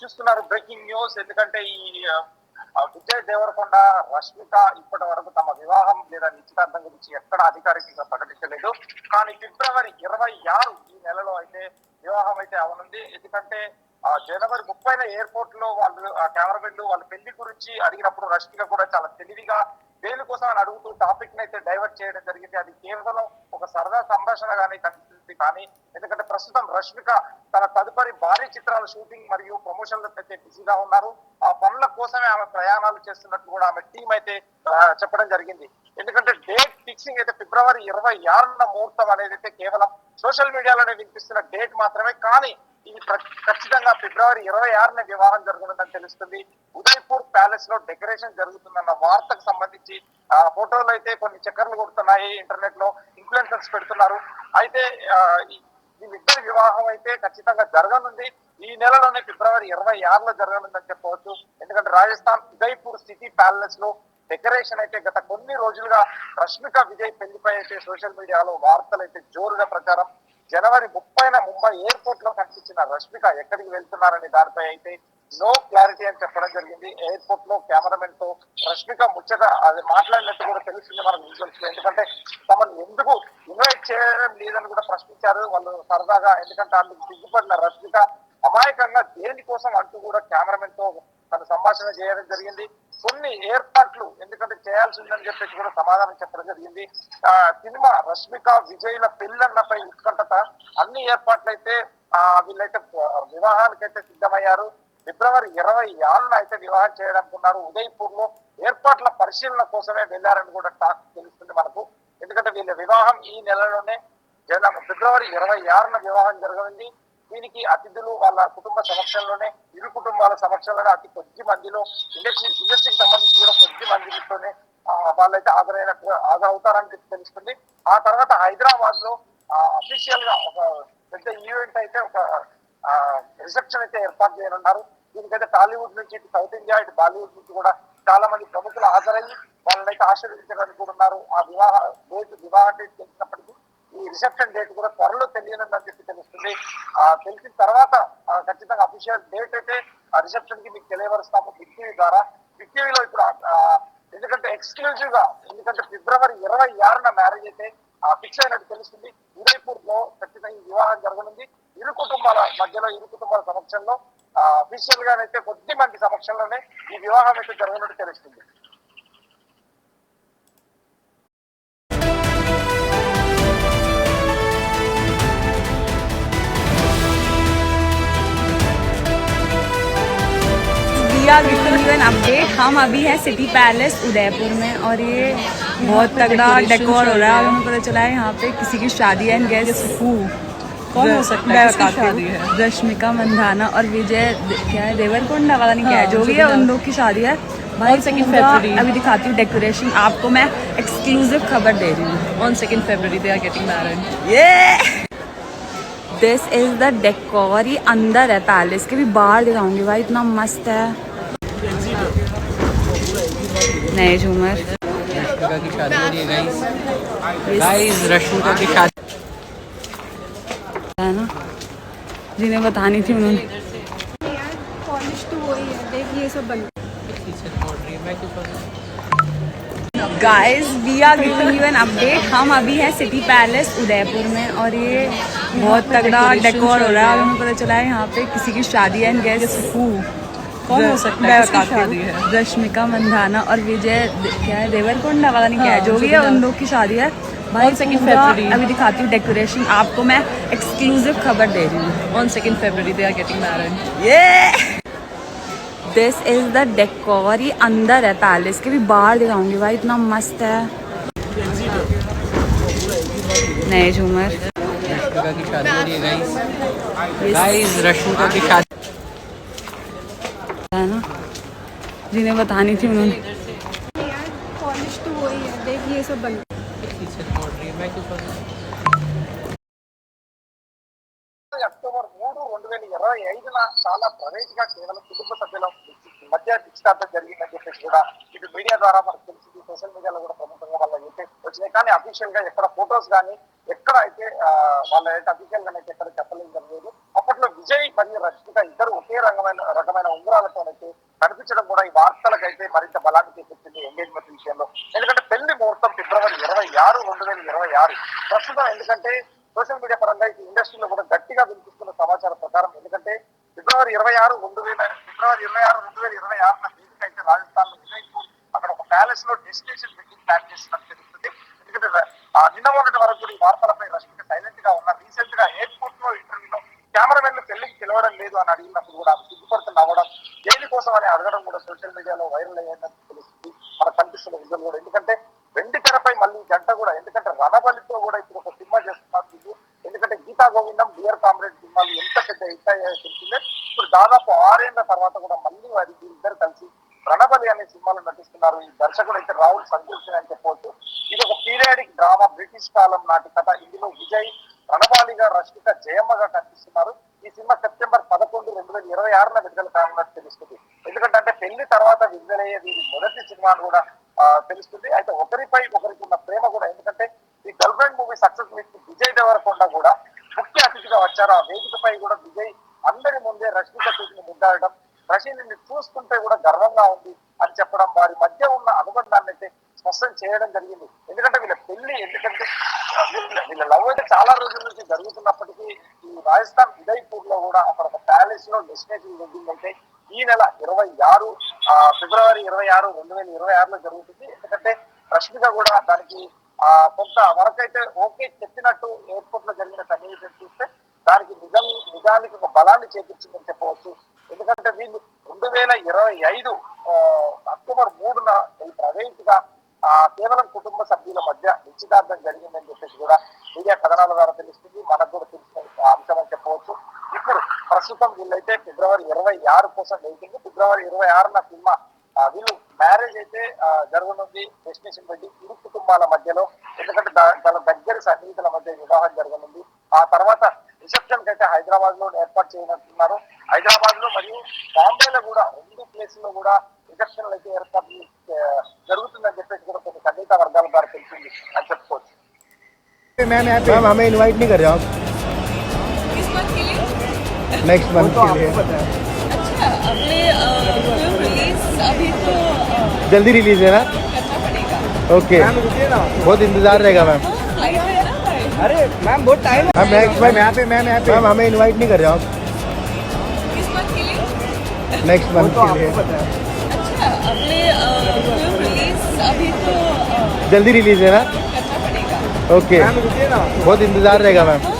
చూస్తున్నారు breaking news. ఎందుకంటే ఈ విజయ్ దేవరకొండ రష్మిక ఇప్పటి వరకు తమ వివాహం లేదా నిశ్చితార్థం గురించి ఎక్కడ అధికారికంగా ప్రకటించలేదు. కానీ ఫిబ్రవరి 26 ఈ నెలలో అయితే వివాహం అయితే అవనుంది. ఎందుకంటే జనవరి 30న ఎయిర్పోర్ట్ లో వాళ్ళు కెమెరామెన్లు వాళ్ళ పెళ్లి గురించి అడిగినప్పుడు రష్మిక కూడా చాలా తెలివిగా దేనికోసం అని అడుగుతూ టాపిక్ ని అయితే డైవర్ట్ చేయడం జరిగింది. అది కేవలం ఒక సరదా సంభాషణగానే కనిపిస్తుంది. కానీ ఎందుకంటే ప్రస్తుతం రష్మిక తన తదుపరి భారీ చిత్రాల షూటింగ్ మరియు ప్రమోషన్లకు అయితే బిజీగా ఉన్నారు. ఆ పనుల కోసమే ఆమె ప్రయాణాలు చేస్తున్నట్టు కూడా ఆమె టీం అయితే చెప్పడం జరిగింది. ఎందుకంటే డేట్ ఫిక్సింగ్ అయితే ఫిబ్రవరి 26న ముహూర్తం అనేది అయితే కేవలం సోషల్ మీడియాలోనే వినిపిస్తున్న డేట్ మాత్రమే. కానీ ఇది ఖచ్చితంగా ఫిబ్రవరి 26న వివాహం జరగనుందని తెలుస్తుంది. ఉదయపూర్ ప్యాలెస్ లో డెకరేషన్ జరుగుతుందన్న వార్తకు సంబంధించి ఫోటోలు అయితే కొన్ని చక్కర్లు కొడుతున్నాయి. ఇంటర్నెట్ లో ఇన్ఫ్లుయెన్సర్స్ పెడుతున్నారు. అయితే వీళ్ళిద్దరి వివాహం అయితే ఖచ్చితంగా జరగనుంది. ఈ నెలలోనే ఫిబ్రవరి 26లో జరగనుందని చెప్పవచ్చు. ఎందుకంటే రాజస్థాన్ ఉదయపూర్ సిటీ ప్యాలెస్ లో డెకరేషన్ అయితే గత కొన్ని రోజులుగా రష్మిక విజయ్ పెళ్లిపై అయితే సోషల్ మీడియాలో వార్తలు అయితే జోరుగా ప్రచారం. జనవరి 30న ముంబై ఎయిర్పోర్ట్ లో కనిపించిన రష్మిక ఎక్కడికి వెళ్తున్నారని దానిపై అయితే నో క్లారిటీ అని చెప్పడం జరిగింది. ఎయిర్పోర్ట్ లో కెమెరామెన్ తో రష్మిక ముచ్చట అది మాట్లాడినట్టు కూడా తెలుస్తుంది మనకు విజువల్స్ లో. ఎందుకంటే తమను ఎందుకు ఇన్వైట్ చేయడం లేదని కూడా ప్రశ్నించారు వాళ్ళు సరదాగా. ఎందుకంటే అందుకు సిగ్గుపడిన రష్మిక అమాయకంగా దేనికోసం అంటూ కూడా కెమెరామెన్ తో తన సంభాషణ చేయడం జరిగింది. కొన్ని ఏర్పాట్లు ఎందుకంటే చేయాల్సి ఉందని చెప్పేసి కూడా సమాధానం చెప్పడం జరిగింది. సినిమా రష్మిక విజయ్ల పెళ్ళన్నపై ఉత్కంఠత అన్ని ఏర్పాట్లు అయితే వీళ్ళైతే వివాహానికైతే సిద్ధమయ్యారు. ఫిబ్రవరి 26న అయితే వివాహం చేయడానుకున్నారు. ఉదయపూర్ లో ఏర్పాట్ల పరిశీలన కోసమే వెళ్లారని కూడా టాక్ తెలుస్తుంది మనకు. ఎందుకంటే వీళ్ళ వివాహం ఈ నెలలోనే ఫిబ్రవరి 26న వివాహం జరగనుంది. దీనికి అతిథులు వాళ్ళ కుటుంబ సమక్షంలోనే ఇరు కుటుంబాల సమక్షంలోనే అతి కొద్ది మందిలో ఇండస్ట్రీకి సంబంధించి కూడా కొద్ది మందితోనే వాళ్ళైతే హాజరవుతారని తెలుస్తుంది. ఆ తర్వాత హైదరాబాద్ లో అఫీషియల్ గా ఒక పెద్ద ఈవెంట్ అయితే ఒక రిసెప్షన్ అయితే ఏర్పాటు చేయనున్నారు. దీనికైతే టాలీవుడ్ నుంచి ఇటు సౌత్ ఇండియా ఇటు బాలీవుడ్ నుంచి కూడా చాలా మంది ప్రముఖులు హాజరయ్యి వాళ్ళనైతే ఆశీర్వదించడానికి కూడా ఉన్నారు. ఆ వివాహ డేట్ తెలిసినప్పటికీ ఈ రిసెప్షన్ డేట్ కూడా త్వరలో తెలియనుందని చెప్పి తెలుస్తుంది. తెలిసిన తర్వాత ఖచ్చితంగా అఫీషియల్ డేట్ అయితే ఆ రిసెప్షన్ కి మీకు తెలియవరుస్తాము బిగ్ టీవీ ద్వారా. బిగ్ టీవీలో ఇప్పుడు ఎందుకంటే ఎక్స్క్లూజివ్ గా ఎందుకంటే ఫిబ్రవరి 26న మ్యారేజ్ అయితే ఫిక్స్ అయినట్టు తెలుస్తుంది. ఉదయపూర్ లో ఖచ్చితంగా ఈ వివాహం జరగనుంది. ఇరు కుటుంబాల మధ్యలో ఇరు కుటుంబాల సమక్షంలో అఫీషియల్ గానైతే కొద్ది మంది సమక్షంలోనే ఈ వివాహం అయితే జరగనున్నట్టు తెలుస్తుంది. Giving you an update. हम अभी हैं सिटी पैलेस उदयपुर में और ये बहुत तगड़ा डेकोर हो रहा है। और हमें पता चला है यहाँ पे किसी की शादी है। एंड गेस हु कौन हो सकता है? इसकी शादी है रश्मिका मंदाना और विजय क्या है देवरकोंडा वाला नहीं क्या है जो भी है उन लोग की शादी है भाई। 2 फरवरी अभी दिखाती हूँ डेकोरेशन आपको। मैं एक्सक्लूसिव खबर दे रही हूँ। On 2 February they are getting married. ये दिस इज द डेकोर। ये अंदर है पैलेस के, भी बाहर दिखाऊंगी भाई इतना मस्त है। नए झूमर रश्मिका की शादी हो रही है गाइस रश्मिका की शादी है ना जिन्हें बतानी थी उन्होंने। पॉलिश तो वही है, देख ये सब बन guys we are giving you an update. हम अभी हैं सिटी पैलेस उदयपुर में और ये बहुत तगड़ा डेकोर हो रहा है। और हमें पता चला है यहाँ पे किसी की शादी है। एंड गेस हु कौन हो सकता है? इसकी शादी है रश्मिका मंदाना और विजय क्या है देवरकोंडा वाला नहीं क्या है जो भी है उन लोग की शादी है भाई। 2 फरवरी अभी दिखाती हूँ डेकोरेशन आपको। मैं एक्सक्लूसिव खबर दे रही हूँ। On 2 February they are getting married. ये दिस इज द डेकोर। ये अंदर है पैलेस के, भी बाहर दिखाऊंगी भाई इतना मस्त है। नए झूमर रश्मिका की शादी हो रही है गाइस रश्मिका की शादी है ना जिन्हें बतानी थी उन्होंने। यार पॉलिश तो वही है, देख ये सब बन అక్టోబర్ 3, 2025న చాలా ప్రైవేట్ గా కేవలం కుటుంబ సభ్యుల మధ్య నిశ్చితార్థం జరిగిందని చెప్పేసి కూడా ఇటు మీడియా ద్వారా మనకు తెలిసింది. సోషల్ మీడియాలో కూడా ప్రముఖంగా వాళ్ళ అయితే వచ్చినాయి. కానీ అఫీషియల్ గా ఎక్కడ ఫొటోస్ కానీ ఎక్కడ అయితే వాళ్ళ అయితే అఫీషియల్ గా అయితే ఎక్కడ చెప్పలేదు. అప్పట్లో విజయ్ మరియు రష్మిక ఇద్దరు ఒకే రంగమైన రకమైన ఉంగరాలతోనైతే కనిపించడం కూడా ఈ వార్తలకైతే మరింత బలాన్ని చేకూర్చింది ఎంగేజ్మెంట్ విషయంలో. ఎందుకంటే పెళ్లి ముహూర్తం ఫిబ్రవరి 26, 2026 ప్రస్తుతం. ఎందుకంటే సోషల్ మీడియా పరంగా ఈ ఇండస్ట్రీలో కూడా గట్టిగా వినిపిస్తున్న సమాచారం ప్రకారం, ఎందుకంటే ఫిబ్రవరి 26, 2026 వేదిక అయితే రాజస్థాన్ లో విజయ్పూర్ అక్కడ ఒక ప్యాలెస్ లో డెస్టినేషన్ వెడ్డింగ్ ప్లాన్ చేసినట్టు తెలుస్తుంది. ఎందుకంటే నిన్న మొన్నటి వరకు కూడా ఈ వార్తలపై రష్మిక సైలెంట్ గా ఉన్నారు. రీసెంట్ గా ఎయిర్పోర్ట్ లో ఇంటర్వ్యూలో కెమెరామెన్లు పెళ్లికి పిలవడం లేదు అని అడిగినప్పుడు కూడా సిగ్గుపడుతున్న అవ్వడం, దేని కోసం అని అడగడం కూడా సోషల్ మీడియాలో వైరల్ అయ్యేందుకు తెలుస్తుంది మనకు కనిపిస్తున్న విజువల్ కూడా. ఎందుకంటే వెండి తెరపై మళ్ళీ జంట కూడా, ఎందుకంటే రణబలితో కూడా ఇప్పుడు ఒక సినిమా చేస్తున్నారు వీళ్ళు. ఎందుకంటే గీతా గోవిందం, డియర్ కామ్రేడ్ సినిమాలు ఎంత పెద్ద హిట్ అయ్యాయో తెలిసిందే. ఇప్పుడు దాదాపు 6 ఏళ్ల తర్వాత కూడా మళ్ళీ వారి ఇద్దరు కలిసి రణబలి అనే సినిమాలో నటిస్తున్నారు. ఈ దర్శకుడు అయితే రాహుల్ సంకృష్ణ అని చెప్పవచ్చు. ఇది ఒక పీరియాడిక్ డ్రామా, బ్రిటిష్ కాలం నాటి కథ. ఇందులో విజయ్ రణబాలిగా, రష్మిక జయమ్మగా కనిపిస్తున్నారు. ఈ సినిమా సెప్టెంబర్ 11, 2026 విడుదల కానున్నట్టు తెలుస్తుంది. ఎందుకంటే అంటే పెళ్లి తర్వాత విడుదలయ్యే వీరి మొదటి సినిమా కూడా తెలుస్తుంది. అయితే ఒకరిపై ఒకరికి ఉన్న ప్రేమ కూడా, ఎందుకంటే ఈ girlfriend movie success meet Vijay Deverakonda కూడా ముఖ్య అతిథిగా వచ్చారు. ఆ వేదికపై కూడా విజయ్ అందరి ముందే రష్మిక చేతిని ముద్దాడడం, రష్మిని చూస్తుంటే కూడా గర్వంగా ఉంది అని చెప్పడం, వారి మధ్య ఉన్న అనుబంధాన్ని అయితే స్పష్టం చేయడం జరిగింది. ఎందుకంటే వీళ్ళ పెళ్లి, ఎందుకంటే వీళ్ళ లవ్ అయితే చాలా రోజుల నుంచి జరుగుతున్నప్పటికీ ఈ రాజస్థాన్ ఉదయ్పూర్ లో కూడా అక్కడ ఒక ప్యాలెస్ లో డెస్టినేషన్ వెడ్డింగ్ అయితే ఈ నెల 26 ఫిబ్రవరి 26, 2026 జరుగుతుంది. ఎందుకంటే రష్మిక కూడా దానికి కొంత వరకు అయితే ఓకే చెప్పినట్టు ఎయిర్పోర్ట్ లో జరిగిన సన్నివేశం చూస్తే దానికి నిజానికి ఒక బలాన్ని చేకూర్చిందని చెప్పవచ్చు. ఎందుకంటే వీళ్ళు 2025 అక్టోబర్ 3న ప్రైవేట్ గా కేవలం కుటుంబ సభ్యుల మధ్య నిశ్చితార్థం జరిగిందని చెప్పేసి కూడా మీడియా కథనాల ద్వారా తెలుస్తుంది. మనకు కూడా తెలిసిన అంశం అని చెప్పవచ్చు. ఇప్పుడు ప్రస్తుతం వీళ్ళైతే ఫిబ్రవరి 26 కోసం వెయిటింగ్. ఫిబ్రవరి 26న సినిమా వీళ్ళు మ్యారేజ్ అయితే జరగనుంది. డెస్టినేషన్ వెడ్డింగ్ ఇరు కుటుంబాల మధ్యలో, ఎందుకంటే వాళ్ళ దగ్గర సన్నిహితుల మధ్య వివాహం జరగనుంది. ఆ తర్వాత రిసెప్షన్ కి అయితే హైదరాబాద్ లో ఏర్పాటు చేయనున్నారు. హైదరాబాద్ లో మరియు బాంబేలో కూడా 2 ప్లేసుల్లో కూడా రిసెప్షన్లు అయితే ఏర్పాటు జరుగుతుందని చెప్పేసి కూడా కొన్ని సన్నిహిత వర్గాల ద్వారా తెలిసింది అని చెప్పుకోవచ్చు. मैम हमें इनवाइट नहीं कर रहे आप नेक्स्ट मंथ के लिए? अच्छा, अगले फिल्म रिलीज अभी तो जल्दी रिलीज है ना? करना पड़ेगा। ओके, बहुत इंतजार रहेगा मैम. फ्लाइट है ना भाई? अरे मैम बहुत टाइम है. नेक्स्ट मंथ यहाँ पे मैम हमें इनवाइट नहीं कर रहे आप किस मंथ के लिए? नेक्स्ट मंथ के लिए? अच्छा, अगले फिल्म रिलीज अभी तो जल्दी रिलीज है ना? करना पड़ेगा। ओके, बहुत इंतजार रहेगा मैम.